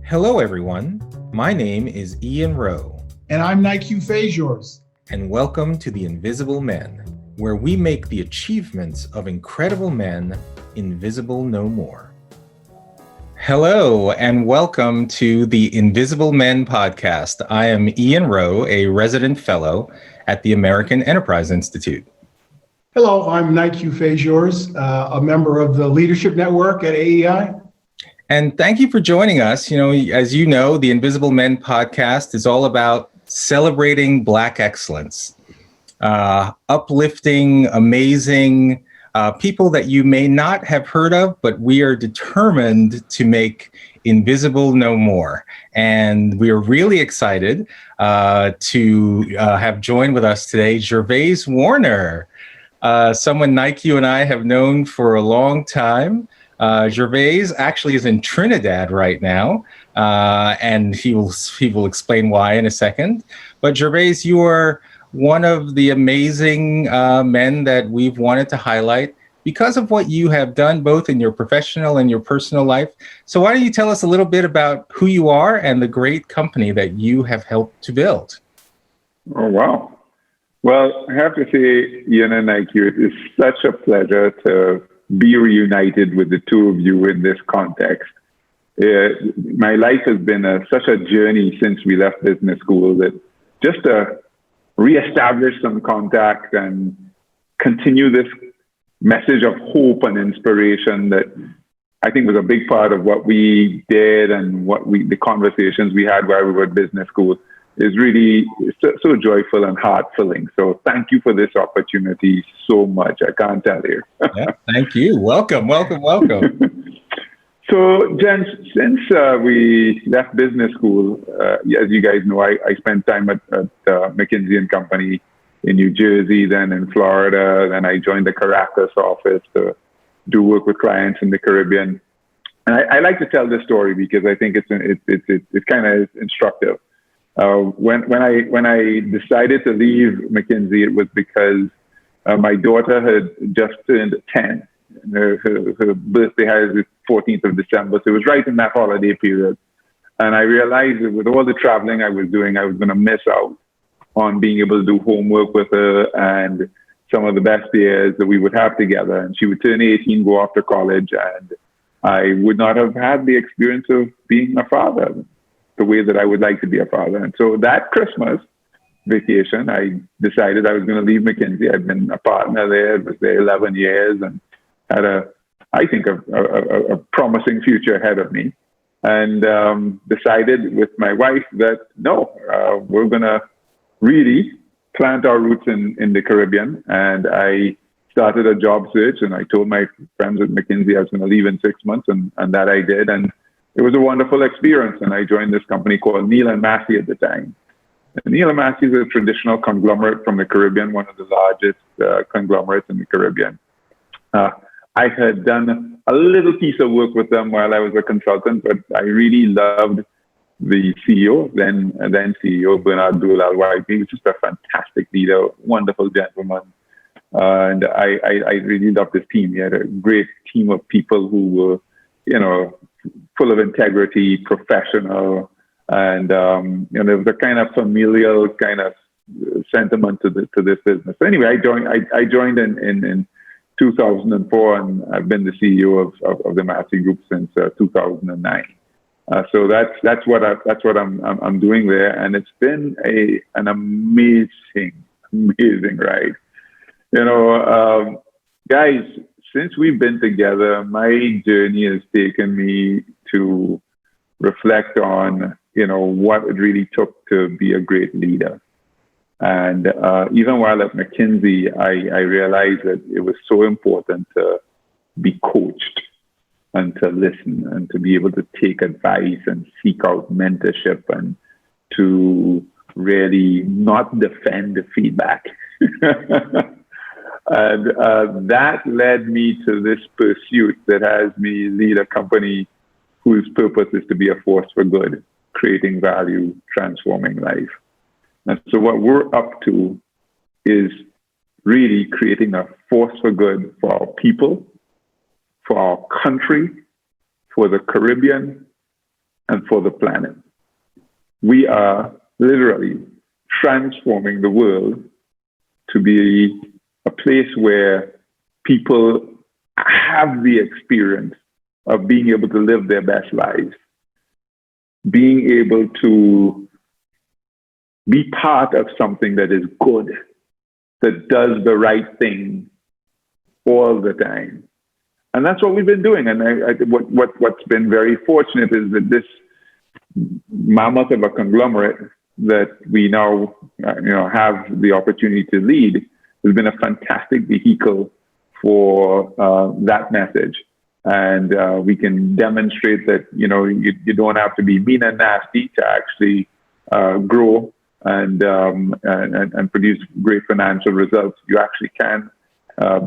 Hello, everyone. My name is Ian Rowe. And I'm Nique, yours. And welcome to The Invisible Men, where we make the achievements of incredible men invisible no more. Hello, and welcome to the Invisible Men podcast. I am Ian Rowe, a resident fellow at the American Enterprise Institute. Hello, I'm Nique, yours, a member of the Leadership Network at AEI. And thank you for joining us. As you know, the Invisible Men podcast is all about celebrating Black excellence, uplifting, amazing people that you may not have heard of, but we are determined to make invisible no more. And we are really excited to have joined with us today Gervase Warner, someone Nique, you and I have known for a long time. Gervase actually is in Trinidad right now, and he will explain why in a second. But Gervase, you are one of the amazing men that we've wanted to highlight because of what you have done both in your professional and your personal life. So why don't you tell us a little bit about who you are and the great company that you have helped to build? Oh, wow. Well, I have to say, Ian and Nique, it is such a pleasure to be reunited with the two of you in this context. My life has been such a journey since we left business school that just to reestablish some contact and continue this message of hope and inspiration that I think was a big part of what we did and the conversations we had while we were at business school is really so joyful and heart-filling. So thank you for this opportunity so much. I can't tell you. Yeah, thank you. Welcome. So, gents, since we left business school, as you guys know, I spent time at McKinsey and Company in New Jersey, then in Florida. Then I joined the Caracas office to do work with clients in the Caribbean. And I like to tell this story because I think it's kind of instructive. When I decided to leave McKinsey, it was because my daughter had just turned 10. Her birthday is the 14th of December, so it was right in that holiday period. And I realized that with all the traveling I was doing, I was going to miss out on being able to do homework with her and some of the best years that we would have together. And she would turn 18, go off to college, and I would not have had the experience of being a father the way that I would like to be a father. And so that Christmas vacation, I decided I was going to leave McKinsey. I'd been a partner there, was there 11 years, and had I think, a promising future ahead of me. And decided with my wife that, no, we're going to really plant our roots in the Caribbean. And I started a job search, and I told my friends at McKinsey I was going to leave in 6 months, and that I did. And it was a wonderful experience, and I joined this company called Nique and Massy at the time. And Nique and Massy is a traditional conglomerate from the Caribbean, one of the largest conglomerates in the Caribbean. I had done a little piece of work with them while I was a consultant, but I really loved the CEO, then CEO, Bernard Doolal. He was just a fantastic leader, wonderful gentleman. And I really loved his team. He had a great team of people who were, full of integrity, professional, and there was a kind of familial kind of sentiment to this business. So anyway, I joined in 2004, and I've been the CEO of the Massy Group since 2009. So that's what I'm doing there, and it's been an amazing ride. Guys, since we've been together, my journey has taken me to reflect on, what it really took to be a great leader. And even while at McKinsey, I realized that it was so important to be coached and to listen and to be able to take advice and seek out mentorship and to really not defend the feedback. And that led me to this pursuit that has me lead a company whose purpose is to be a force for good, creating value, transforming life. And so what we're up to is really creating a force for good for our people, for our country, for the Caribbean, and for the planet. We are literally transforming the world to be a place where people have the experience of being able to live their best lives, being able to be part of something that is good, that does the right thing all the time. And that's what we've been doing. And what's been very fortunate is that this mammoth of a conglomerate that we now have the opportunity to lead has been a fantastic vehicle for that message. And we can demonstrate that you don't have to be mean and nasty to actually grow and produce great financial results. You actually can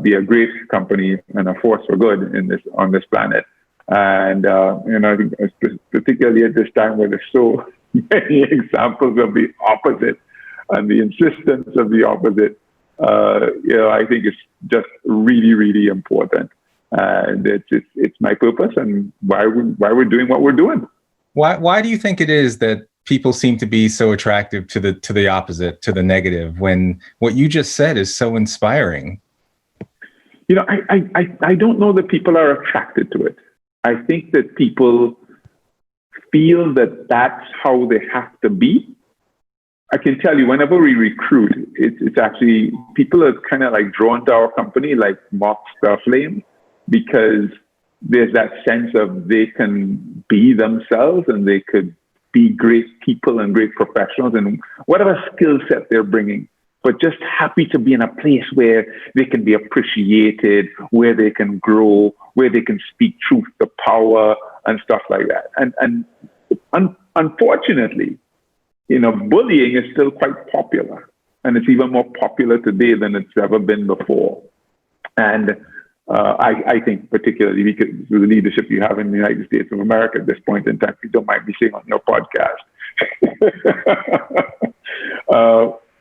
be a great company and a force for good on this planet. And I think particularly at this time where there's so many examples of the opposite and the insistence of the opposite, I think it's just really, really important. And it's my purpose and why we're doing what we're doing. Why do you think it is that people seem to be so attractive to the opposite, to the negative, when what you just said is so inspiring? I don't know that people are attracted to it. I think that people feel that that's how they have to be. I can tell you, whenever we recruit, it's actually, people are kind of like drawn to our company like moths to a flame, because there's that sense of they can be themselves and they could be great people and great professionals and whatever skill set they're bringing, but just happy to be in a place where they can be appreciated, where they can grow, where they can speak truth to power and stuff like that. And unfortunately, bullying is still quite popular, and it's even more popular today than it's ever been before. And I think particularly because of the leadership you have in the United States of America at this point in time, you don't mind me saying on your podcast.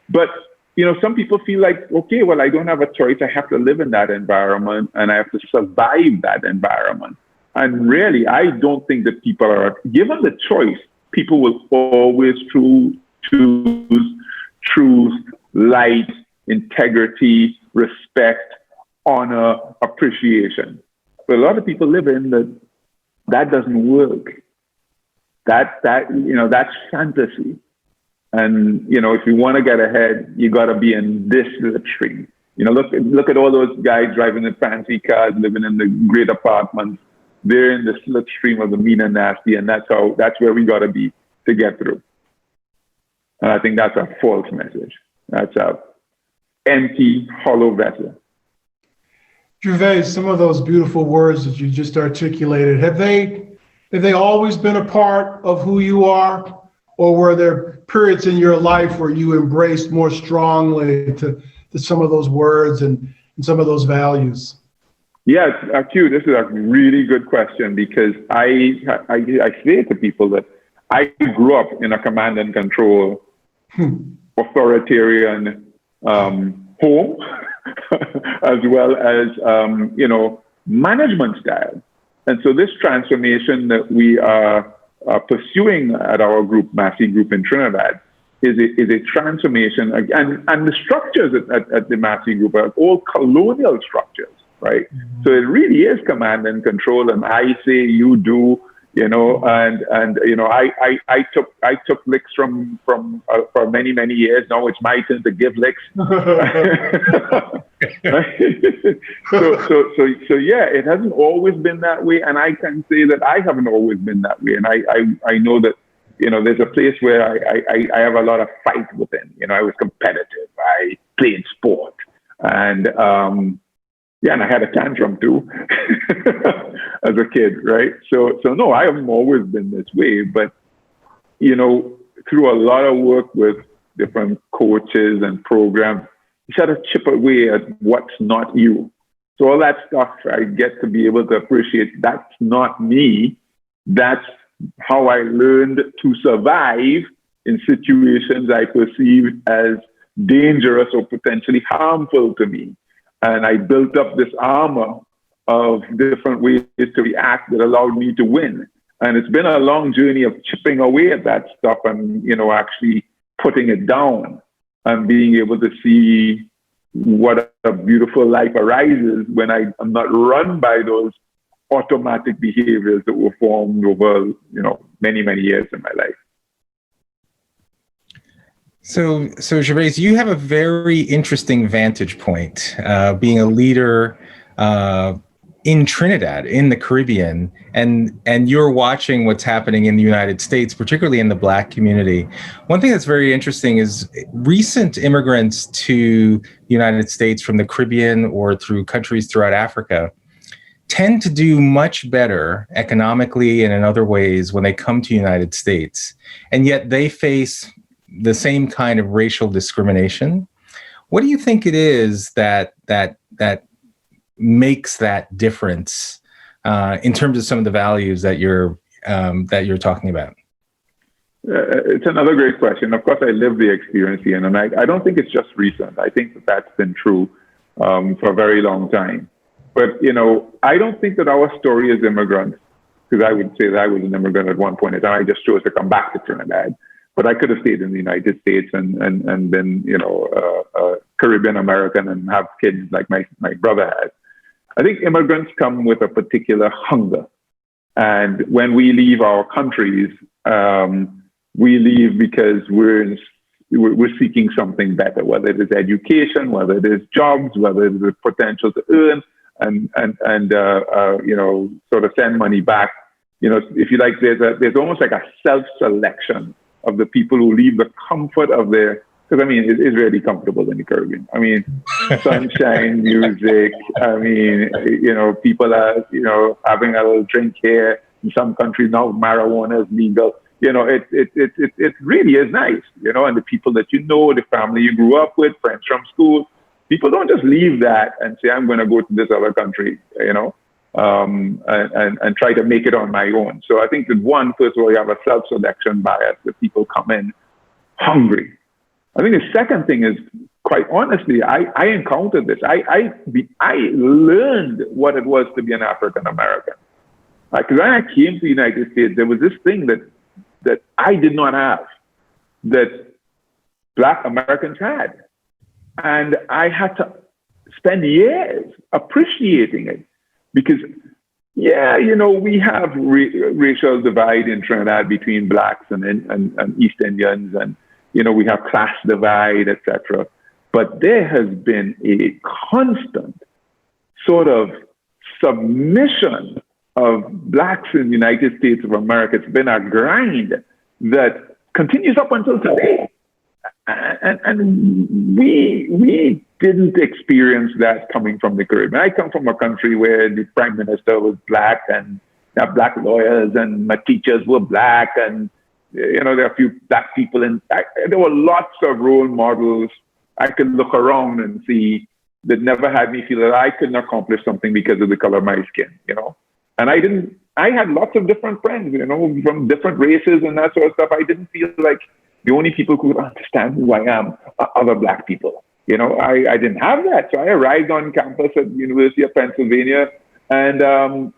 But some people feel like, okay, well, I don't have a choice. I have to live in that environment and I have to survive that environment. And really, I don't think that people are, given the choice, people will always choose truth, light, integrity, respect, honor, appreciation. But a lot of people live in that doesn't work. That's fantasy. And if you want to get ahead, you got to be in this slipstream. Look at all those guys driving in fancy cars, living in the great apartments. They're in the slipstream of the mean and nasty, and that's where we got to be to get through. And I think that's a false message. That's a empty, hollow vessel. Gervase, some of those beautiful words that you just articulated, have they always been a part of who you are, or were there periods in your life where you embraced more strongly to some of those words and some of those values? Yeah, Q, this is a really good question, because I say to people that I grew up in a command and control, authoritarian home, as well as management style. And so this transformation that we are pursuing at our group, Massy Group in Trinidad, is a transformation, and the structures at the Massy Group are all colonial structures, right? Mm-hmm. So it really is command and control, and I say, you do, I took licks from for many years. Now it's my turn to give licks. So yeah, it hasn't always been that way, and I can say that I haven't always been that way. And I know that there's a place where I have a lot of fight within. I was competitive. I played sport, and and I had a tantrum too as a kid, right? So no, I haven't always been this way, but through a lot of work with different coaches and programs, you sort of chip away at what's not you. So all that stuff, I get to be able to appreciate, that's not me. That's how I learned to survive in situations I perceived as dangerous or potentially harmful to me. And I built up this armor of different ways to react that allowed me to win. And it's been a long journey of chipping away at that stuff and, actually putting it down and being able to see what a beautiful life arises when I'm not run by those automatic behaviors that were formed over, many, many years in my life. So Gervase, you have a very interesting vantage point, being a leader in Trinidad, in the Caribbean, and you're watching what's happening in the United States, particularly in the Black community. One thing that's very interesting is recent immigrants to the United States from the Caribbean or through countries throughout Africa tend to do much better economically and in other ways when they come to the United States, and yet they face the same kind of racial discrimination. What do you think it is that makes that difference in terms of some of the values that you're talking about? It's another great question. Of course, I lived the experience here, and I don't think it's just recent. I think that's been true for a very long time. But, I don't think that our story as immigrants, because I would say that I was an immigrant at one point in time. I just chose to come back to Trinidad. But I could have stayed in the United States and been, a Caribbean American and have kids like my brother had. I think immigrants come with a particular hunger. And when we leave our countries, we leave because we're seeking something better, whether it is education, whether it is jobs, whether it is the potential to earn and sort of send money back. If you like, there's almost like a self-selection of the people who leave the comfort of their, because it's really comfortable in the Caribbean. Sunshine, music. People are, having a little drink here. In some countries now, marijuana is legal. It really is nice, and the people that the family you grew up with, friends from school, people don't just leave that and say, I'm going to go to this other country, and try to make it on my own. So I think that first of all, you have a self-selection bias that people come in hungry. I think the second thing is, quite honestly, I encountered this. I learned what it was to be an African American. Because when I came to the United States, there was this thing that I did not have, that Black Americans had. And I had to spend years appreciating it. Because, we have racial divide in Trinidad between Blacks and East Indians, and, we have class divide, etc. But there has been a constant sort of submission of Blacks in the United States of America. It's been a grind that continues up until today. And we didn't experience that coming from the Caribbean. I come from a country where the prime minister was Black, and there are Black lawyers, and my teachers were Black, and there are a few Black people, and there were lots of role models I could look around and see that never had me feel that I couldn't accomplish something because of the color of my skin, And I had lots of different friends, from different races and that sort of stuff. I didn't feel like the only people who could understand who I am are other Black people. I didn't have that. So I arrived on campus at the University of Pennsylvania, and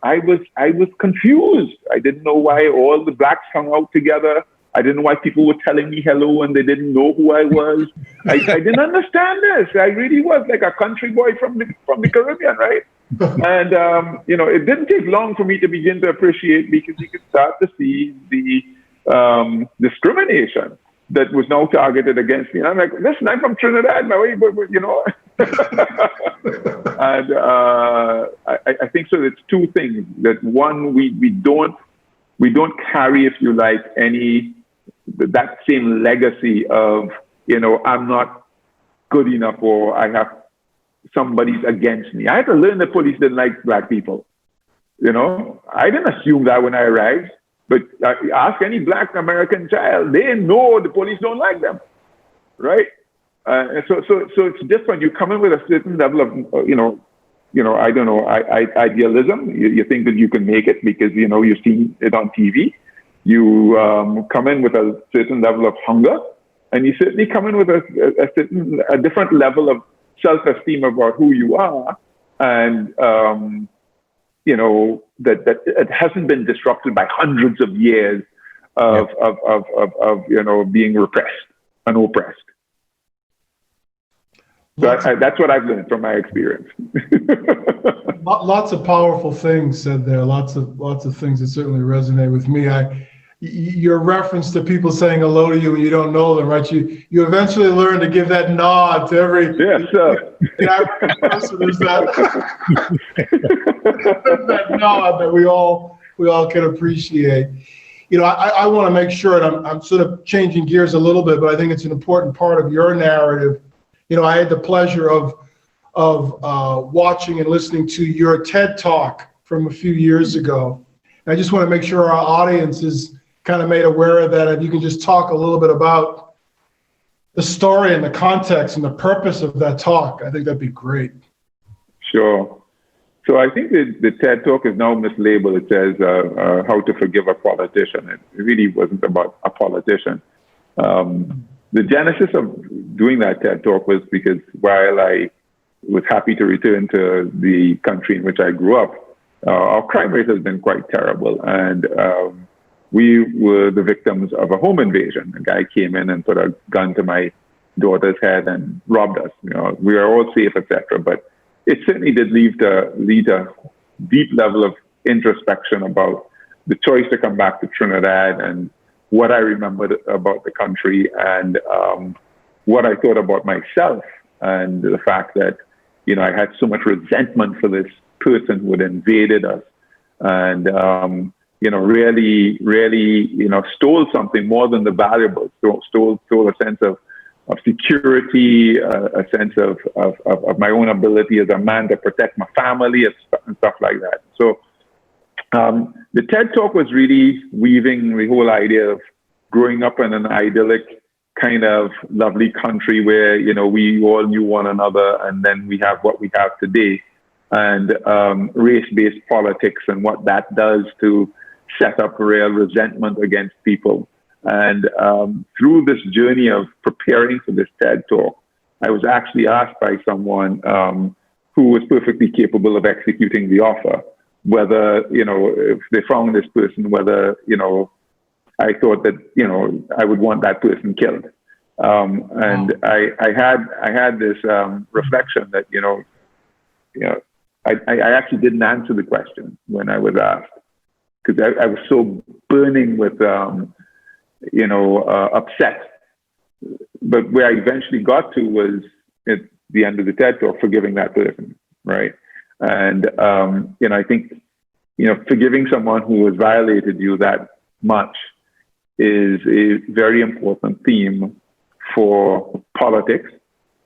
I was confused. I didn't know why all the Blacks hung out together. I didn't know why people were telling me hello and they didn't know who I was. I didn't understand this. I really was like a country boy from the Caribbean, right? And it didn't take long for me to begin to appreciate, because you could start to see the discrimination that was now targeted against me. And I'm like, listen, I'm from Trinidad, And I think so. It's two things. That one, we don't carry, if you like, that same legacy of, I'm not good enough, or I have somebody's against me. I had to learn the police didn't like Black people. I didn't assume that when I arrived. But ask any Black American child, they know the police don't like them, right? So it's different. You come in with a certain level of, idealism. You think that you can make it because, you've seen it on TV. You come in with a certain level of hunger, and you certainly come in with a different level of self-esteem about who you are. And, that it hasn't been disrupted by hundreds of years of being repressed and oppressed. So that's what I've learned from my experience. Lots of powerful things said there. Lots of things that certainly resonate with me. Your reference to people saying hello to you when you don't know them, right? You eventually learn to give that nod to every average person. There's that nod that we all can appreciate. I want to make sure, and I'm sort of changing gears a little bit, but I think it's an important part of your narrative. I had the pleasure of watching and listening to your TED Talk from a few years ago. And I just want to make sure our audience is kind of made aware of that. If you can just talk a little bit about the story and the context and the purpose of that talk, I think that'd be great. Sure. So I think the TED Talk is now mislabeled. It says how to forgive a politician. It really wasn't about a politician. The genesis of doing that TED Talk was because while I was happy to return to the country in which I grew up, our crime rate has been quite terrible. And we were the victims of a home invasion. A guy came in and put a gun to my daughter's head and robbed us. We were all safe, etc. But it certainly did lead a deep level of introspection about the choice to come back to Trinidad and what I remembered about the country and what I thought about myself and the fact that, I had so much resentment for this person who had invaded us and, really, stole something more than the valuables, stole a sense of security, a sense of my own ability as a man to protect my family and stuff like that. So the TED Talk was really weaving the whole idea of growing up in an idyllic kind of lovely country where, we all knew one another, and then we have what we have today, and race-based politics and what that does to set up real resentment against people. And through this journey of preparing for this TED Talk, I was actually asked by someone who was perfectly capable of executing the offer, whether, if they found this person, whether, I thought that, I would want that person killed. And I had this reflection that, I actually didn't answer the question when I was asked, because I was so burning with, upset. But where I eventually got to was at the end of the TED Talk, forgiving that person, right? And, I think, forgiving someone who has violated you that much is a very important theme for politics,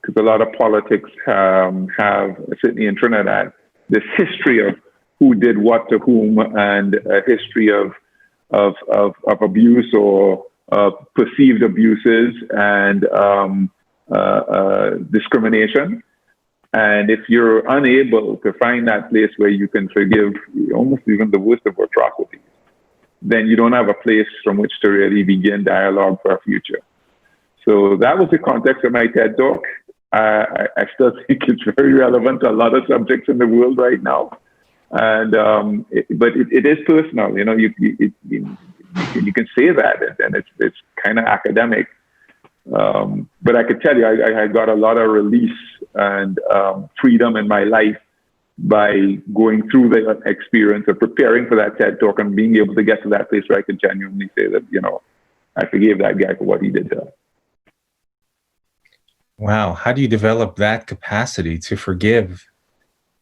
because a lot of politics have, certainly in Trinidad, this history of who did what to whom and a history of abuse or perceived abuses and discrimination. And if you're unable to find that place where you can forgive almost even the worst of atrocities, then you don't have a place from which to really begin dialogue for a future. So that was the context of my TED Talk. I still think it's very relevant to a lot of subjects in the world right now. And but it is personal. You can say that, and it's kind of academic. But I could tell you, I got a lot of release and freedom in my life by going through the experience of preparing for that TED Talk and being able to get to that place where I could genuinely say that, I forgave that guy for what he did to us. Wow. How do you develop that capacity to forgive?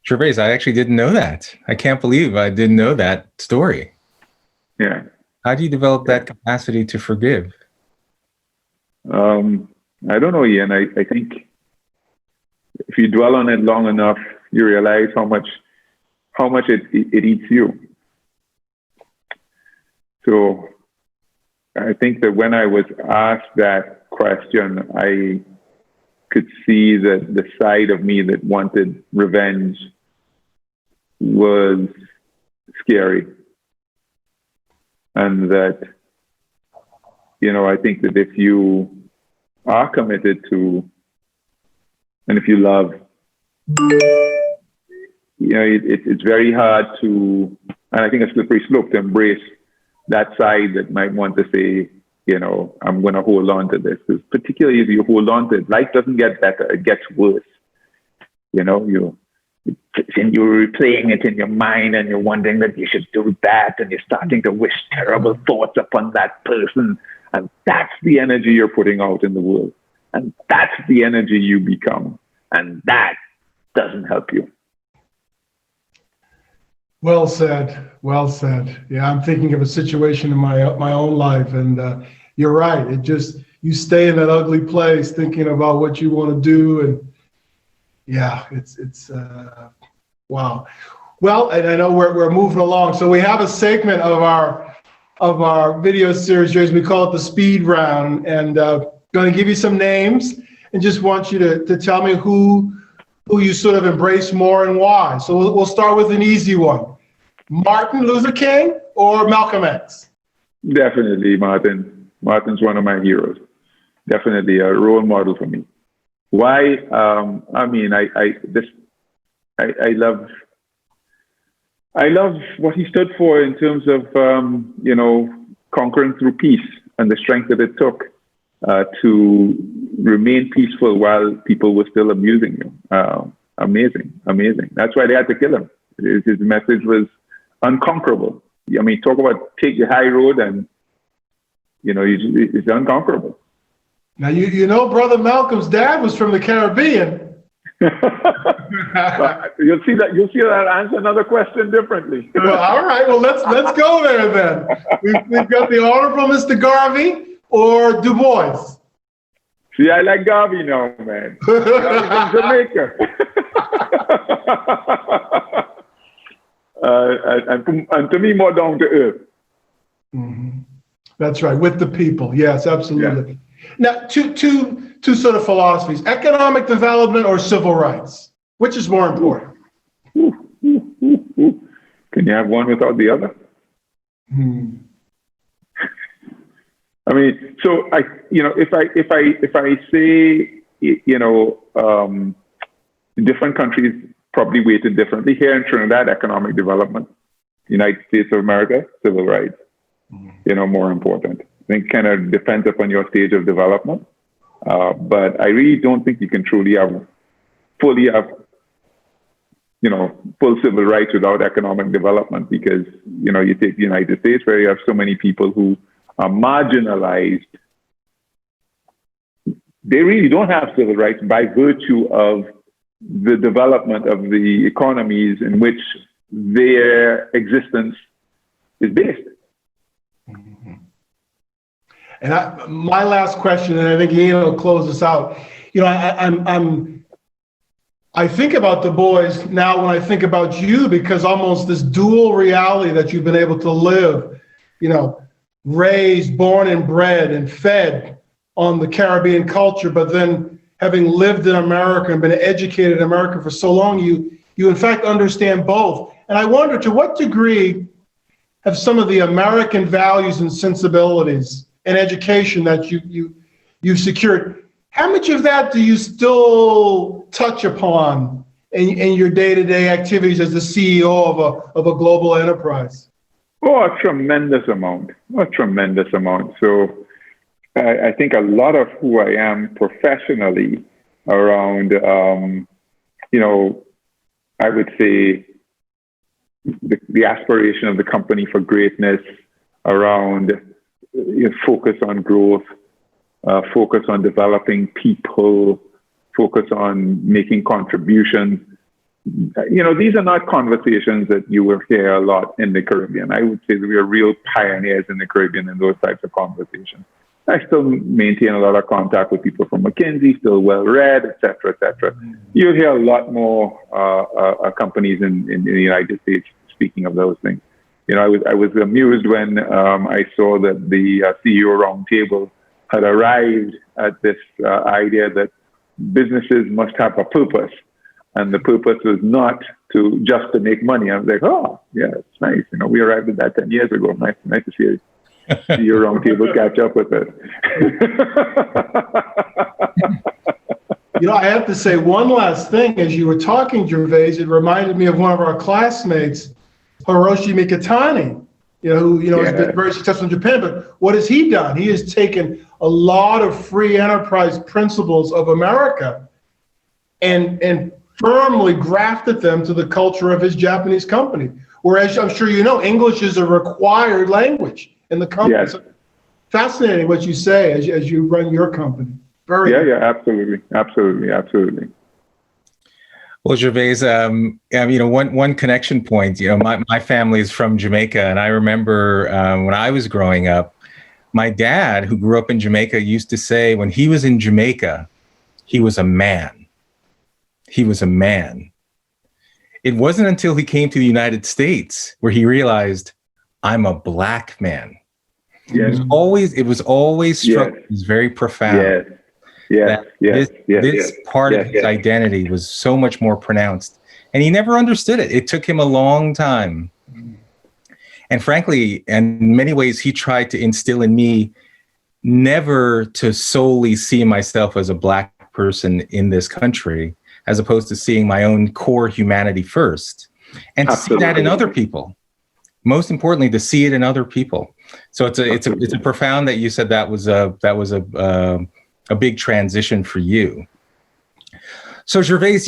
Gervase, I actually didn't know that. I can't believe I didn't know that story. Yeah. How do you develop that capacity to forgive? I don't know, Ian. I think if you dwell on it long enough, you realize how much it eats you. So I think that when I was asked that question, I could see that the side of me that wanted revenge was scary. And that, I think that if you are committed to, and if you love, it's very hard to And I think a slippery slope to embrace that side that might want to say, you know, I'm going to hold on to this. Because particularly if you hold on to it, life doesn't get better, it gets worse. You know, you're replaying it in your mind and you're wondering that you should do that, and you're starting to wish terrible thoughts upon that person. And that's the energy you're putting out in the world. And that's the energy you become. And that doesn't help you. Well said. Well said. Yeah, I'm thinking of a situation in my own life, and you're right. It just, you stay in that ugly place thinking about what you want to do, and yeah, it's wow. Well, and I know we're moving along, so we have a segment of our video series, James. We call it the speed round, and going to give you some names, and just want you to tell me who you sort of embrace more and why. So we'll start with an easy one. Martin Luther King or Malcolm X? Definitely Martin. Martin's one of my heroes. Definitely a role model for me. Why? I mean, I love what he stood for in terms of, you know, conquering through peace and the strength that it took to remain peaceful while people were still abusing you. Amazing. That's why they had to kill him. His message was unconquerable. I mean, talk about take the high road, and, you know, it's unconquerable. Now, you know, Brother Malcolm's dad was from the Caribbean. You'll see that answer another question differently. Well, all right. Well, let's go there then. We've got the Honorable Mr. Garvey or Du Bois. See, I like Garvey now, man. Garvey from Jamaica. And to me, more down to earth. Mm-hmm. That's right, with the people. Yes, absolutely. Yeah. Now, two sort of philosophies: economic development or civil rights. Which is more important? Can you have one without the other? I mean, so if I say, you know, different countries probably weighted differently. Here in Trinidad, economic development. United States of America, civil rights. You know, more important. I think kind of depends upon your stage of development. But I really don't think you can truly fully have, you know, full civil rights without economic development, because, you know, you take the United States, where you have so many people who are marginalized. They really don't have civil rights by virtue of the development of the economies in which their existence is based. Mm-hmm. And my last question, and I think Ian will close this out. You know, I think about Du Bois now when I think about you, because almost this dual reality that you've been able to live, you know, raised, born and bred and fed on the Caribbean culture, but then having lived in America and been educated in America for so long, you in fact understand both. And I wonder, to what degree have some of the American values and sensibilities and education that you've secured, how much of that do you still touch upon in your day-to-day activities as the CEO of a global enterprise? Oh, a tremendous amount. So I think a lot of who I am professionally around, you know, I would say the aspiration of the company for greatness, around, you know, focus on growth, focus on developing people, focus on making contributions. You know, these are not conversations that you will hear a lot in the Caribbean. I would say that we are real pioneers in the Caribbean in those types of conversations. I still maintain a lot of contact with people from McKinsey, still well-read, et cetera, et cetera. You'll hear a lot more companies in the United States speaking of those things. You know, I was amused when I saw that the CEO roundtable had arrived at this idea that businesses must have a purpose, and the purpose was not just to make money. I was like, oh, yeah, it's nice. You know, we arrived at that 10 years ago. Nice to see you. CEO roundtable catch up with it. You know, I have to say one last thing. As you were talking, Gervase, it reminded me of one of our classmates, Hiroshi Mikitani, who has been Yeah. very successful in Japan. But what has he done? He has taken a lot of free enterprise principles of America and firmly grafted them to the culture of his Japanese company. Whereas I'm sure English is a required language in the company. Yes. So fascinating what you say as you run your company. Very Yeah, absolutely. Well, Gervase, one connection point. My family is from Jamaica, and I remember when I was growing up, my dad, who grew up in Jamaica, used to say when he was in Jamaica, he was a man. He was a man. It wasn't until he came to the United States where he realized, I'm a black man. Yes. It was always struck. It was very profound. This part of his identity was so much more pronounced, and he never understood it. It took him a long time. And frankly, in many ways, he tried to instill in me never to solely see myself as a black person in this country, as opposed to seeing my own core humanity first, and to see that in other people. Most importantly, to see it in other people. So it's a profound that you said that was a big transition for you. So Gervase,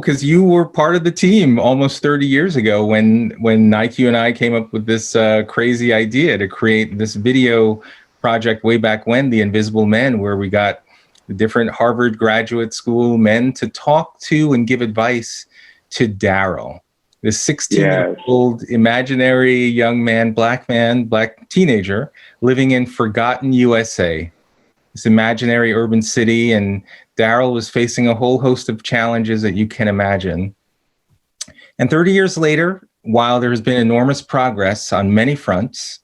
because you were part of the team almost 30 years ago when Nique and I came up with this crazy idea to create this video project way back when, The Invisible Men, where we got the different Harvard Graduate School men to talk to and give advice to Darryl, this 16-year-old imaginary young man, black teenager living in forgotten USA, this imaginary urban city. And Darryl was facing a whole host of challenges that you can imagine. And 30 years later, while there has been enormous progress on many fronts,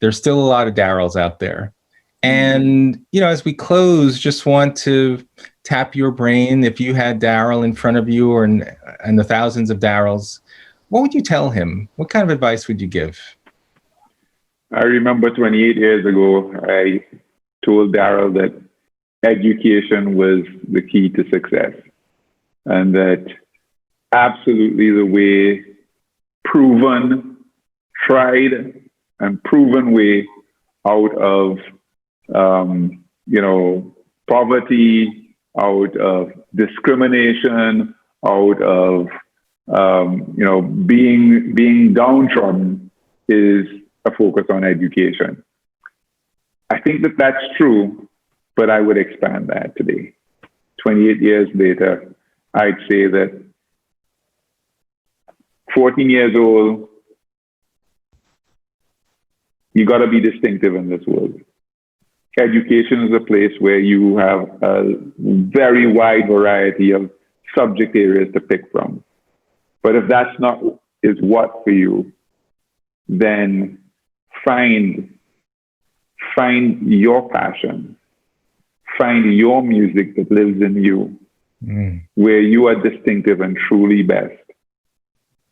there's still a lot of Darryls out there. And, as we close, just want to tap your brain. If you had Darryl in front of you and the thousands of Darryls, what would you tell him? What kind of advice would you give? I remember 28 years ago, I told Darryl that education was the key to success, and that absolutely the way proven, tried and proven way out of poverty, out of discrimination, out of being downtrodden is a focus on education. I think that that's true, but I would expand that today. 28 years later, I'd say that 14 years old, you got to be distinctive in this world. Education is a place where you have a very wide variety of subject areas to pick from. But if that's not is what for you, then find your passion, find your music that lives in you, where you are distinctive and truly best,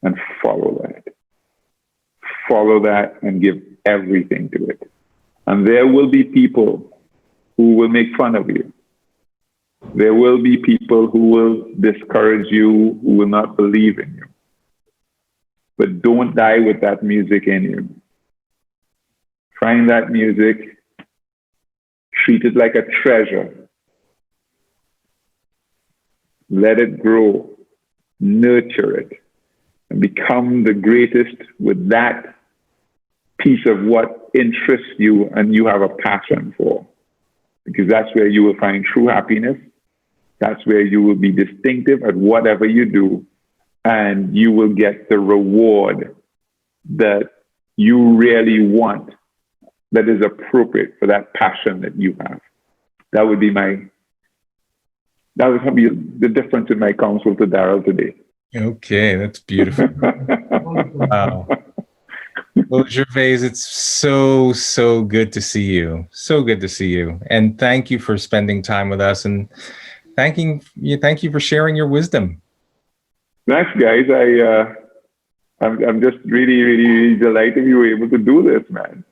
and follow that. Follow that and give everything to it. And there will be people who will make fun of you. There will be people who will discourage you, who will not believe in you. But don't die with that music in you. Find that music, treat it like a treasure. Let it grow, nurture it, and become the greatest with that piece of what interests you and you have a passion for. Because that's where you will find true happiness. That's where you will be distinctive at whatever you do, and you will get the reward that you really want, that is appropriate for that passion that you have. That would be the difference in my counsel to Darryl today. Okay, that's beautiful. Wow. Well, Gervase, it's so good to see you. So good to see you. And thank you for spending time with us, and thank you for sharing your wisdom. Thanks, guys. I'm just really delighted you were able to do this, man.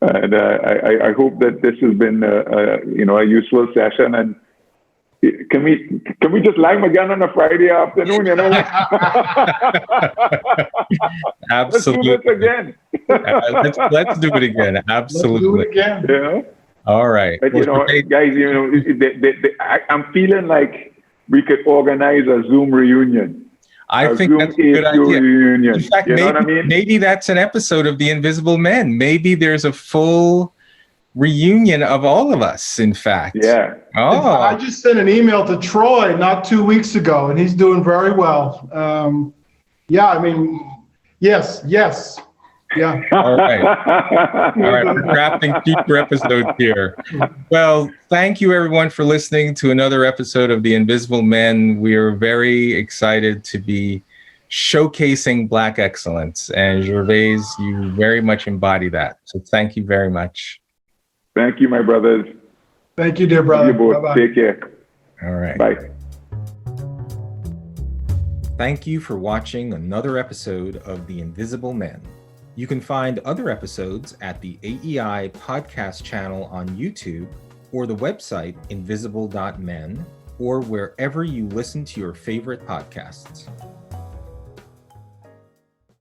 And I hope that this has been a useful session. And Can we just live again on a Friday afternoon? You know, Absolutely. Let's do this again. Let's do it again. Absolutely. Let's do it again. Yeah. All right. But guys, I'm feeling like we could organize a Zoom reunion. I think that's a good idea. Reunion. In fact, You know what I mean? maybe that's an episode of The Invisible Men. Maybe there's a full reunion of all of us, in fact. Yeah. Oh. I just sent an email to Troy not 2 weeks ago, and he's doing very well. Yeah, I mean, yes. Yeah. All right. All right. We're drafting future episodes here. Well, thank you everyone for listening to another episode of The Invisible Men. We are very excited to be showcasing Black excellence. And Gervase, you very much embody that. So thank you very much. Thank you, my brothers. Thank you, dear brother. You both. Bye-bye. Take care. All right. Bye. Thank you for watching another episode of The Invisible Men. You can find other episodes at the AEI podcast channel on YouTube or the website invisible.men or wherever you listen to your favorite podcasts.